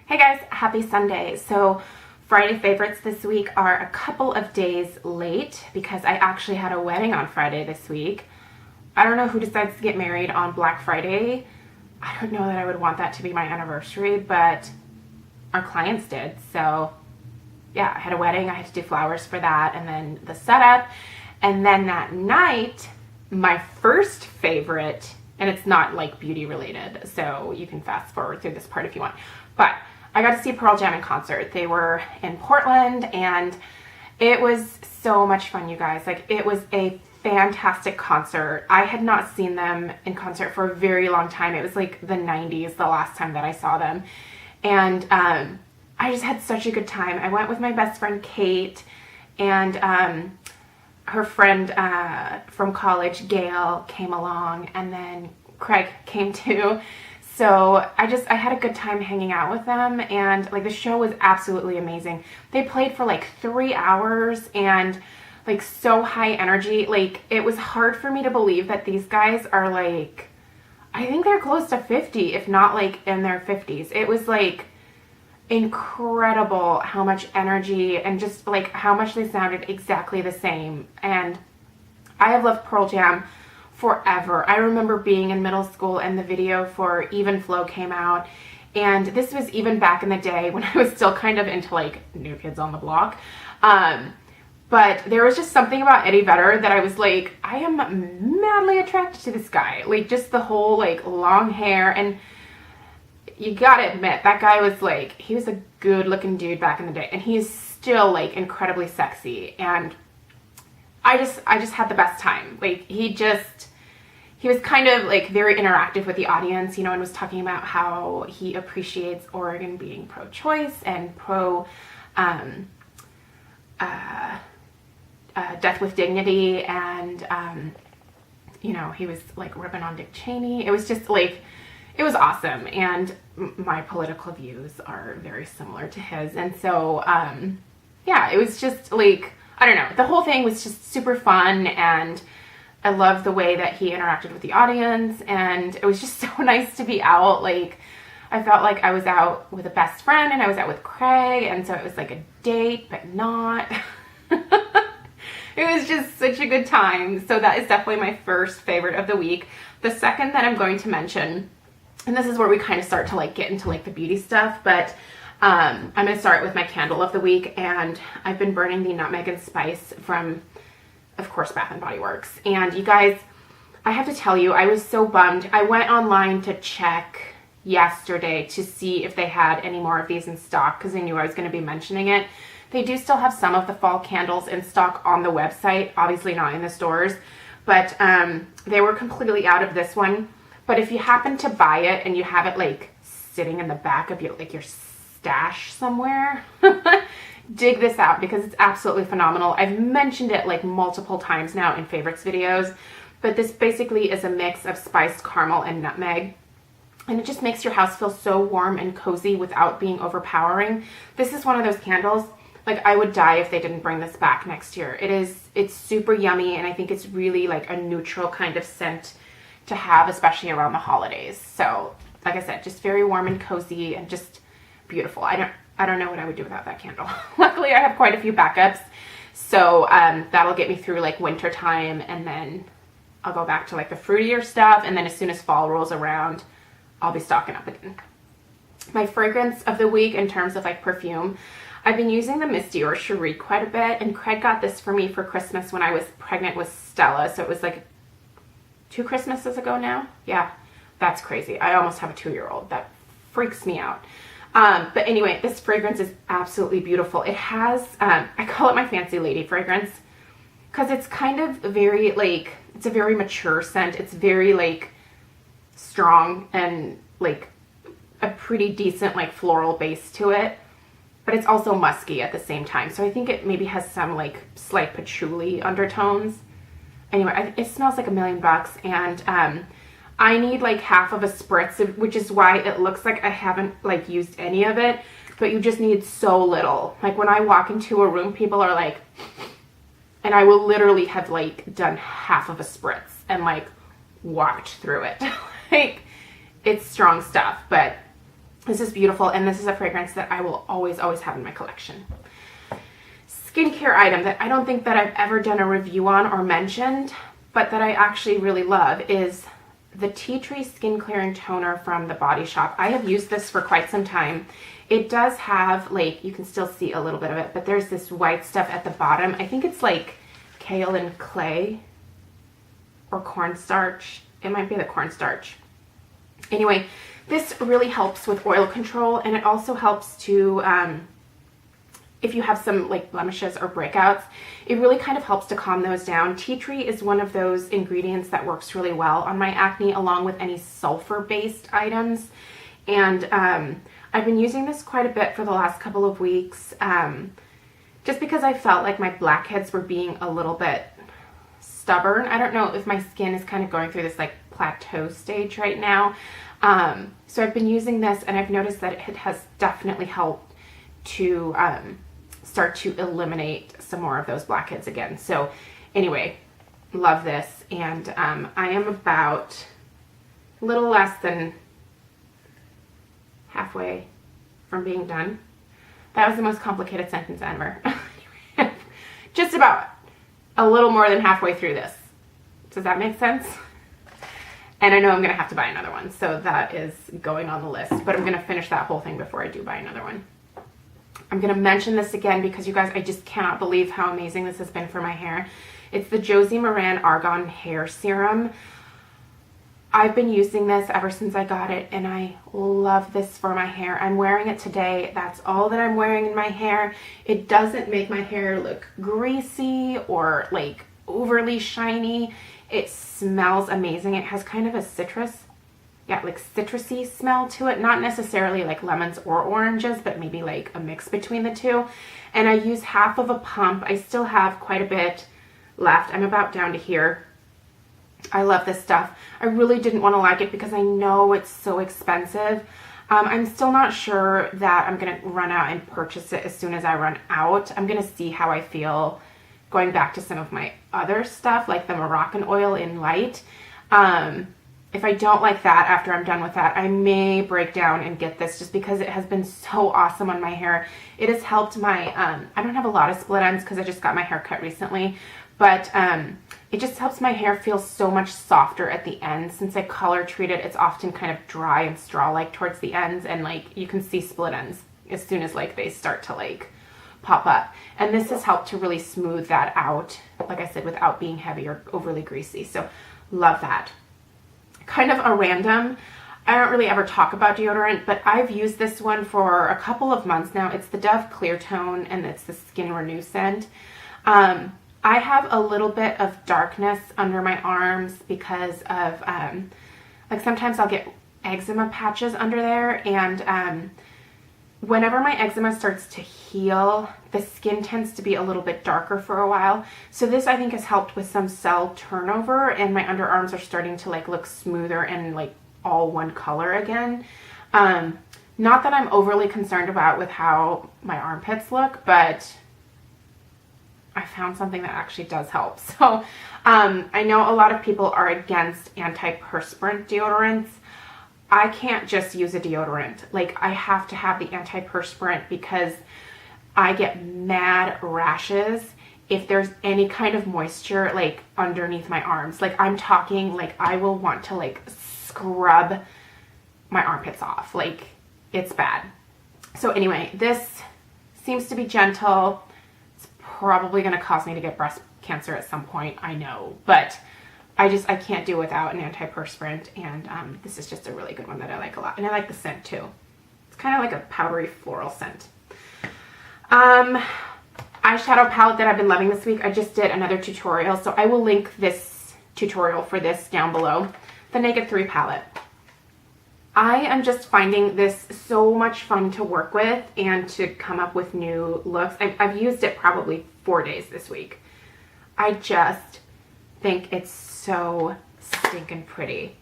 Hey guys, happy Sunday. So Friday favorites this week are a couple of days late because I actually had a wedding on Friday this week. I don't know who decides to get married on Black Friday. I don't know that I would want that to be my anniversary, but our clients did. So yeah, I had a wedding. I had to do flowers for that and then the setup. And then that night, my first favorite, and it's not like beauty related, so you can fast forward through this part if you want, but I got to see Pearl Jam in concert. They were in Portland and it was so much fun, you guys. Like, it was a fantastic concert. I had not seen them in concert for a very long time. It was like the 90s, the last time that I saw them. And I just had such a good time. I went with my best friend, Kate, and her friend from college, Gail, came along, and then Craig came too. So I had a good time hanging out with them, and like the show was absolutely amazing. They played for like 3 hours and like so high energy. Like, it was hard for me to believe that these guys are like, I think they're close to 50, if not like in their 50s. It was like incredible how much energy and just like how much they sounded exactly the same. And I have loved Pearl Jam forever. I remember being in middle school and the video for Even Flow came out, and this was even back in the day when I was still kind of into like New Kids on the Block. But there was just something about Eddie Vedder that I was like, I am madly attracted to this guy. Like, just the whole like long hair, and you gotta admit that guy was like, he was a good looking dude back in the day, and he's still like incredibly sexy. And I just had the best time. Like, he was kind of like very interactive with the audience, you know, and was talking about how he appreciates Oregon being pro-choice and death with dignity. And, you know, he was like ripping on Dick Cheney. It was just like, it was awesome. And my political views are very similar to his. And so, yeah, it was just like, I don't know. The whole thing was just super fun, and I loved the way that he interacted with the audience, and it was just so nice to be out. Like, I felt like I was out with a best friend, and I was out with Craig, and so it was like a date, but not. It was just such a good time. So that is definitely my first favorite of the week. The second that I'm going to mention, and this is where we kind of start to like get into like the beauty stuff, but I'm going to start with my candle of the week, and I've been burning the Nutmeg and Spice from, of course, Bath and Body Works. And you guys, I have to tell you, I was so bummed. I went online to check yesterday to see if they had any more of these in stock because I knew I was going to be mentioning it. They do still have some of the fall candles in stock on the website, obviously not in the stores, but they were completely out of this one. But if you happen to buy it and you have it like sitting in the back of your stash somewhere, dig this out because it's absolutely phenomenal. I've mentioned it like multiple times now in favorites videos, but this basically is a mix of spiced caramel and nutmeg, and it just makes your house feel so warm and cozy without being overpowering. This is one of those candles, like, I would die if they didn't bring this back next year. It's super yummy, and I think it's really like a neutral kind of scent to have, especially around the holidays. So like I said, just very warm and cozy and just beautiful. I don't know what I would do without that candle. Luckily, I have quite a few backups, so that'll get me through like winter time, and then I'll go back to like the fruitier stuff, and then as soon as fall rolls around, I'll be stocking up again. My fragrance of the week in terms of like perfume, I've been using the Miss Dior Cherie quite a bit, and Craig got this for me for Christmas when I was pregnant with Stella, so it was like 2 Christmases ago now. Yeah, that's crazy. I almost have a 2-year-old. That freaks me out. But anyway, this fragrance is absolutely beautiful. It has, I call it my fancy lady fragrance because it's kind of very like, it's a very mature scent. It's very like strong and like a pretty decent like floral base to it, but it's also musky at the same time. So I think it maybe has some like slight patchouli undertones. Anyway, it smells like $1 million, and I need like half of a spritz, which is why it looks like I haven't like used any of it, but you just need so little. Like, when I walk into a room, people are like, and I will literally have like done half of a spritz and like walked through it. Like, it's strong stuff, but This is beautiful, and this is a fragrance that I will always, always have in my collection. Skincare item that I don't think that I've ever done a review on or mentioned, but that I actually really love is the Tea Tree Skin Clearing Toner from The Body Shop. I have used this for quite some time. It does have, like, you can still see a little bit of it, but there's this white stuff at the bottom. I think it's like kale and clay or cornstarch. It might be the cornstarch. Anyway, this really helps with oil control, and it also helps to, if you have some like blemishes or breakouts, it really kind of helps to calm those down. Tea tree is one of those ingredients that works really well on my acne, along with any sulfur-based items. And I've been using this quite a bit for the last couple of weeks, just because I felt like my blackheads were being a little bit stubborn. I don't know if my skin is kind of going through this like plateau stage right now. So I've been using this, and I've noticed that it has definitely helped to start to eliminate some more of those blackheads again. So anyway, love this. And I am about a little less than halfway from being done. That was the most complicated sentence ever. Just about a little more than halfway through this. Does that make sense? And I know I'm going to have to buy another one, so that is going on the list. But I'm going to finish that whole thing before I do buy another one. I'm going to mention this again because you guys, I just cannot believe how amazing this has been for my hair. It's the Josie Maran Argan Hair Serum. I've been using this ever since I got it, and I love this for my hair. I'm wearing it today. That's all that I'm wearing in my hair. It doesn't make my hair look greasy or like overly shiny. It smells amazing. It has kind of a like citrusy smell to it. Not necessarily like lemons or oranges, but maybe like a mix between the two. And I use half of a pump. I still have quite a bit left. I'm about down to here. I love this stuff. I really didn't want to like it because I know it's so expensive. I'm still not sure that I'm going to run out and purchase it as soon as I run out. I'm going to see how I feel going back to some of my other stuff, like the Moroccan oil in light. If I don't like that after I'm done with that, I may break down and get this just because it has been so awesome on my hair. It has helped my, I don't have a lot of split ends because I just got my hair cut recently, but it just helps my hair feel so much softer at the ends. Since I color treat it, it's often kind of dry and straw-like towards the ends, and like you can see split ends as soon as like they start to like pop up. And this has helped to really smooth that out, like I said, without being heavy or overly greasy. So love that. Kind of a random, I don't really ever talk about deodorant, but I've used this one for a couple of months now. It's the Dove Clear Tone, and it's the Skin Renew scent. I have a little bit of darkness under my arms because of, like sometimes I'll get eczema patches under there, and whenever my eczema starts to heal, the skin tends to be a little bit darker for a while. So this, I think, has helped with some cell turnover, and my underarms are starting to like look smoother and like all one color again. Not that I'm overly concerned about with how my armpits look, but I found something that actually does help. So I know a lot of people are against antiperspirant deodorants. I can't just use a deodorant. Like, I have to have the antiperspirant because I get mad rashes if there's any kind of moisture like underneath my arms. Like, I'm talking like I will want to like scrub my armpits off. Like, it's bad. So anyway, this seems to be gentle. It's probably going to cause me to get breast cancer at some point, I know, but I can't do without an antiperspirant, and this is just a really good one that I like a lot. And I like the scent too. It's kind of like a powdery floral scent. Eyeshadow palette that I've been loving this week. I just did another tutorial, so I will link this tutorial for this down below. The Naked 3 palette. I am just finding this so much fun to work with and to come up with new looks. I've used it probably 4 days this week. I just think it's so stinking pretty.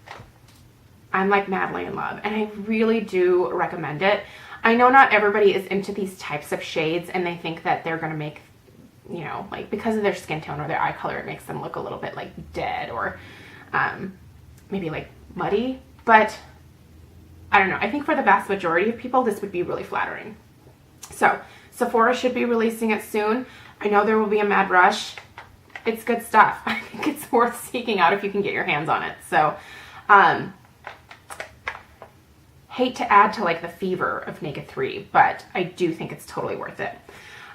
I'm like madly in love, and I really do recommend it. I know not everybody is into these types of shades, and they think that they're gonna make, you know, like because of their skin tone or their eye color, it makes them look a little bit like dead or maybe like muddy, but I don't know. I think for the vast majority of people, this would be really flattering. So Sephora should be releasing it soon. I know there will be a mad rush. It's good stuff. I think it's worth seeking out if you can get your hands on it. So, hate to add to like the fever of Naked 3, but I do think it's totally worth it.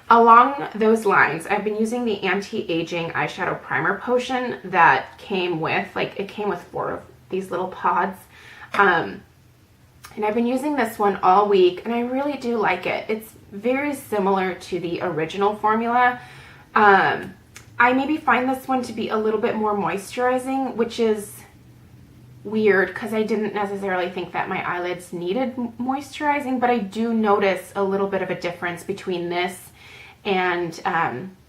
Along those lines, I've been using the anti-aging eyeshadow primer potion that came with, like, it came with 4 of these little pods. And I've been using this one all week, and I really do like it. It's very similar to the original formula. I maybe find this one to be a little bit more moisturizing, which is weird because I didn't necessarily think that my eyelids needed moisturizing, but I do notice a little bit of a difference between this and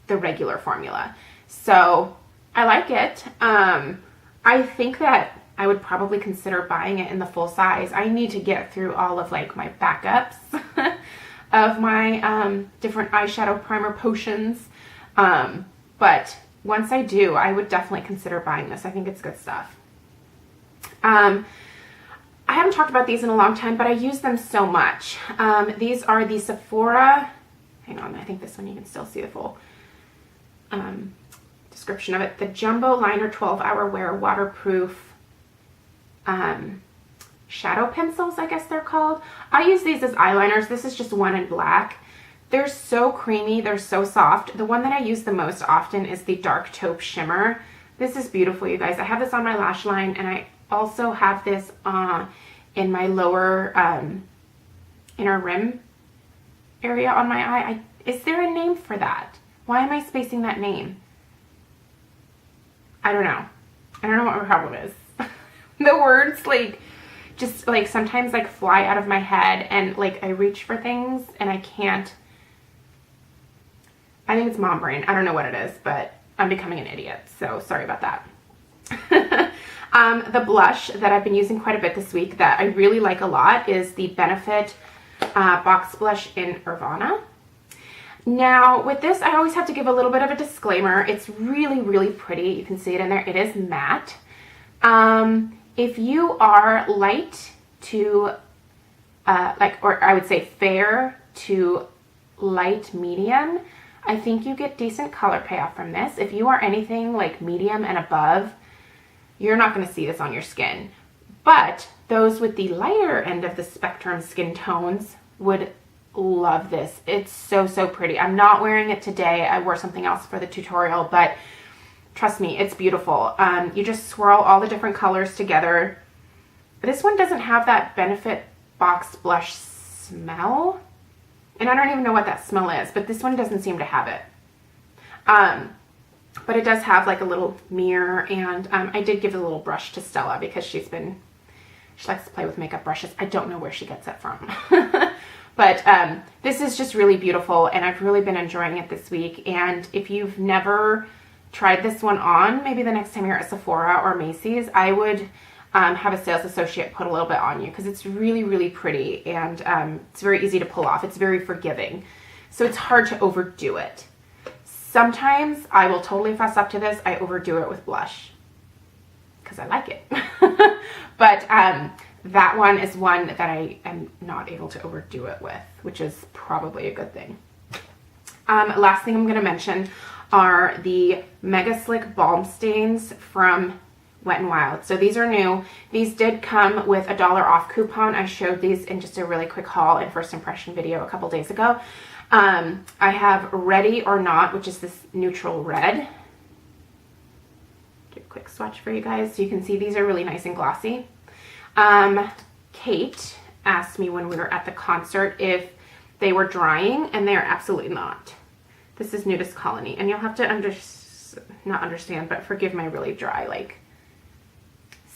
the regular formula. So I like it. I think that I would probably consider buying it in the full size. I need to get through all of like my backups of my different eyeshadow primer potions. But once I do, I would definitely consider buying this. I think it's good stuff. I haven't talked about these in a long time, but I use them so much. These are the Sephora, hang on, I think this one you can still see the full description of it. The Jumbo Liner 12-Hour Wear Waterproof shadow pencils, I guess they're called. I use these as eyeliners. This is just one in black. They're so creamy. They're so soft. The one that I use the most often is the Dark Taupe Shimmer. This is beautiful, you guys. I have this on my lash line, and I also have this in my lower inner rim area on my eye. Is there a name for that? Why am I spacing that name? I don't know. I don't know what my problem is. The words like just like sometimes like fly out of my head, and like I reach for things and I can't. I think it's mom brain. I don't know what it is, but I'm becoming an idiot. So sorry about that. The blush that I've been using quite a bit this week that I really like a lot is the Benefit Box Blush in Nirvana. Now with this, I always have to give a little bit of a disclaimer. It's really, really pretty. You can see it in there. It is matte. If you are light to or I would say fair to light medium, I think you get decent color payoff from this. If you are anything like medium and above, you're not going to see this on your skin. But those with the lighter end of the spectrum skin tones would love this. It's so, so pretty. I'm not wearing it today. I wore something else for the tutorial, but trust me, it's beautiful. You just swirl all the different colors together. This one doesn't have that Benefit Box Blush smell. And I don't even know what that smell is, but this one doesn't seem to have it. But it does have like a little mirror, and I did give a little brush to Stella because she likes to play with makeup brushes. I don't know where she gets it from. But this is just really beautiful, and I've really been enjoying it this week. And if you've never tried this one on, maybe the next time you're at Sephora or Macy's, I would have a sales associate put a little bit on you because it's really, really pretty, and it's very easy to pull off. It's very forgiving. So it's hard to overdo it. Sometimes I will totally fess up to this. I overdo it with blush because I like it. But that one is one that I am not able to overdo it with, which is probably a good thing. Last thing I'm going to mention are the Mega Slick Balm Stains from Wet n Wild. So these are new. These did come with a $1 off coupon. I showed these in just a really quick haul and first impression video a couple days ago. I have Ready or Not, which is this neutral red. Do a quick swatch for you guys so you can see these are really nice and glossy. Kate asked me when we were at the concert if they were drying, and they are absolutely not. This is Nudist Colony, and you'll have to not understand, but forgive my really dry like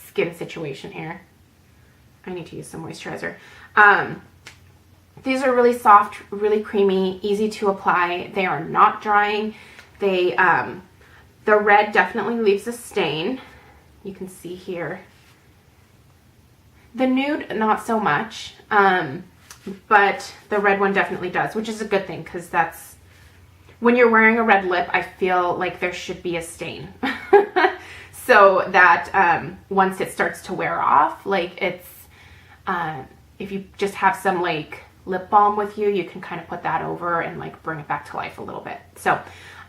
skin situation here. I need to use some moisturizer. These are really soft, really creamy, easy to apply. They are not drying. They the red definitely leaves a stain. You can see here. The nude, not so much, but the red one definitely does, which is a good thing because that's, when you're wearing a red lip, I feel like there should be a stain. So that once it starts to wear off, like if you just have some like lip balm with you, you can kind of put that over and like bring it back to life a little bit. So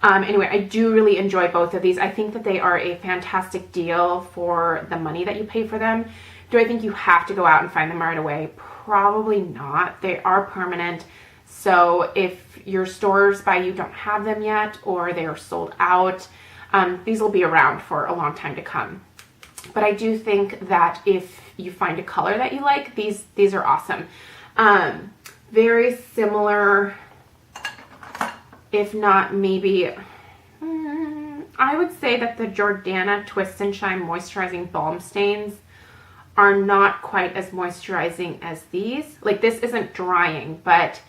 anyway, I do really enjoy both of these. I think that they are a fantastic deal for the money that you pay for them. Do I think you have to go out and find them right away? Probably not. They are permanent. So if your stores by you don't have them yet, or they are sold out, these will be around for a long time to come. But I do think that if you find a color that you like, these are awesome. Very similar, if not maybe, I would say that the Jordana Twist and Shine Moisturizing Balm Stains are not quite as moisturizing as these. Like, this isn't drying, but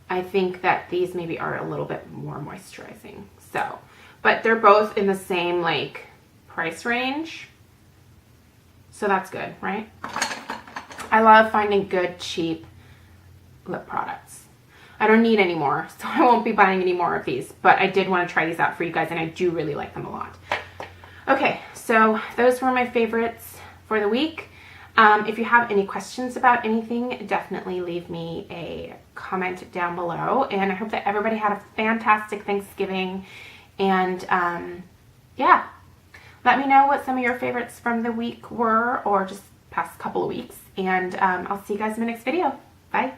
I think that these maybe are a little bit more moisturizing. So, but they're both in the same like price range. So that's good, right? I love finding good, cheap lip products. I don't need any more, so I won't be buying any more of these, but I did want to try these out for you guys, and I do really like them a lot. Okay, so those were my favorites for the week. If you have any questions about anything, definitely leave me a comment down below, and I hope that everybody had a fantastic Thanksgiving, and yeah, let me know what some of your favorites from the week were, or just past couple of weeks, and I'll see you guys in the next video. Bye.